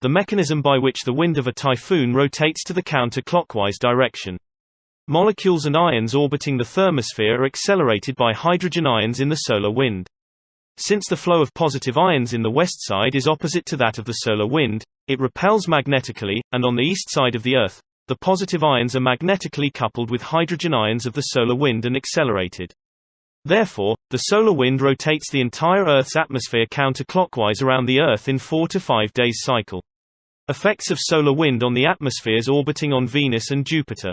the mechanism by which the wind of a typhoon rotates to the counterclockwise direction. Molecules and ions orbiting the thermosphere are accelerated by hydrogen ions in the solar wind. Since the flow of positive ions in the west side is opposite to that of the solar wind, it repels magnetically, and on the east side of the Earth, the positive ions are magnetically coupled with hydrogen ions of the solar wind and accelerated. Therefore, the solar wind rotates the entire Earth's atmosphere counterclockwise around the Earth in 4 to 5 days cycle. Effects of solar wind on the atmospheres orbiting on Venus and Jupiter.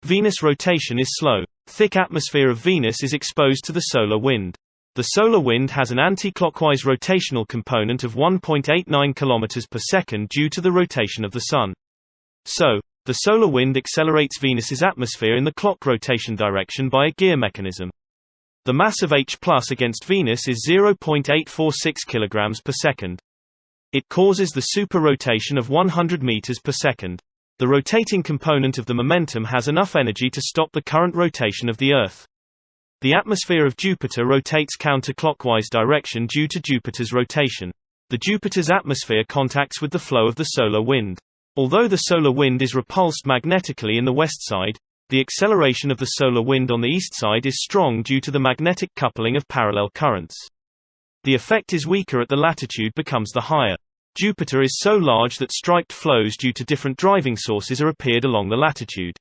Venus rotation is slow. Thick atmosphere of Venus is exposed to the solar wind. The solar wind has an anti-clockwise rotational component of 1.89 km per second due to the rotation of the Sun. So, the solar wind accelerates Venus's atmosphere in the clock rotation direction by a gear mechanism. The mass of H+ against Venus is 0.846 kg per second. It causes the super-rotation of 100 meters per second. The rotating component of the momentum has enough energy to stop the current rotation of the Earth. The atmosphere of Jupiter rotates counterclockwise direction due to Jupiter's rotation. The Jupiter's atmosphere contacts with the flow of the solar wind. Although the solar wind is repulsed magnetically in the west side, the acceleration of the solar wind on the east side is strong due to the magnetic coupling of parallel currents. The effect is weaker at the latitude becomes the higher. Jupiter is so large that striped flows due to different driving sources are appeared along the latitude.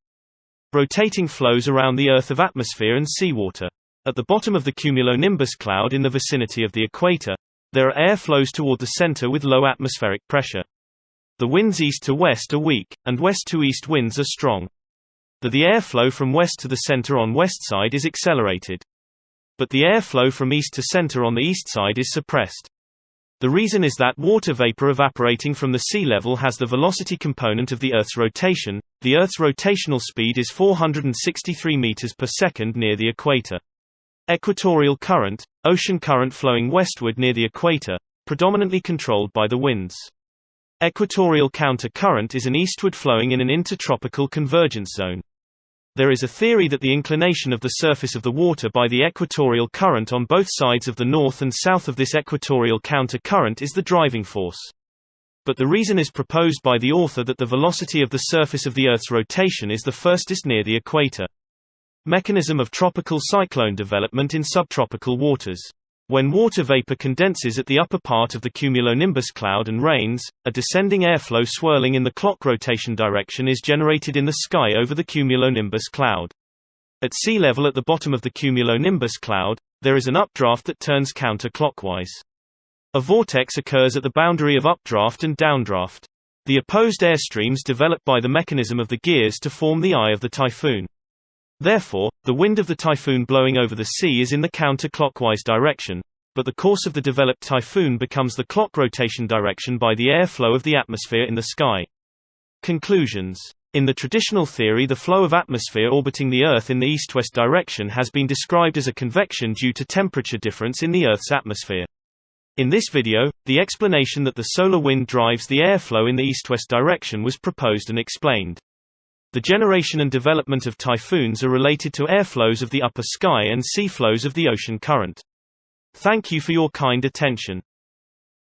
Rotating flows around the Earth of atmosphere and seawater. At the bottom of the cumulonimbus cloud in the vicinity of the equator, there are air flows toward the center with low atmospheric pressure. The winds east to west are weak, and west to east winds are strong. The airflow from west to the center on west side is accelerated. But the airflow from east to center on the east side is suppressed. The reason is that water vapor evaporating from the sea level has the velocity component of the Earth's rotation. The Earth's rotational speed is 463 meters per second near the equator. Equatorial current, ocean current flowing westward near the equator, predominantly controlled by the winds. Equatorial counter-current is an eastward flowing in an intertropical convergence zone. There is a theory that the inclination of the surface of the water by the equatorial current on both sides of the north and south of this equatorial counter-current is the driving force. But the reason is proposed by the author that the velocity of the surface of the Earth's rotation is the fastest near the equator. Mechanism of tropical cyclone development in subtropical waters. When water vapor condenses at the upper part of the cumulonimbus cloud and rains, a descending airflow swirling in the clock rotation direction is generated in the sky over the cumulonimbus cloud. At sea level at the bottom of the cumulonimbus cloud, there is an updraft that turns counterclockwise. A vortex occurs at the boundary of updraft and downdraft. The opposed airstreams develop by the mechanism of the gears to form the eye of the typhoon. Therefore, the wind of the typhoon blowing over the sea is in the counterclockwise direction, but the course of the developed typhoon becomes the clock rotation direction by the airflow of the atmosphere in the sky. Conclusions. In the traditional theory, the flow of atmosphere orbiting the Earth in the east-west direction has been described as a convection due to temperature difference in the Earth's atmosphere. In this video, the explanation that the solar wind drives the airflow in the east-west direction was proposed and explained. The generation and development of typhoons are related to airflows of the upper sky and sea flows of the ocean current. Thank you for your kind attention.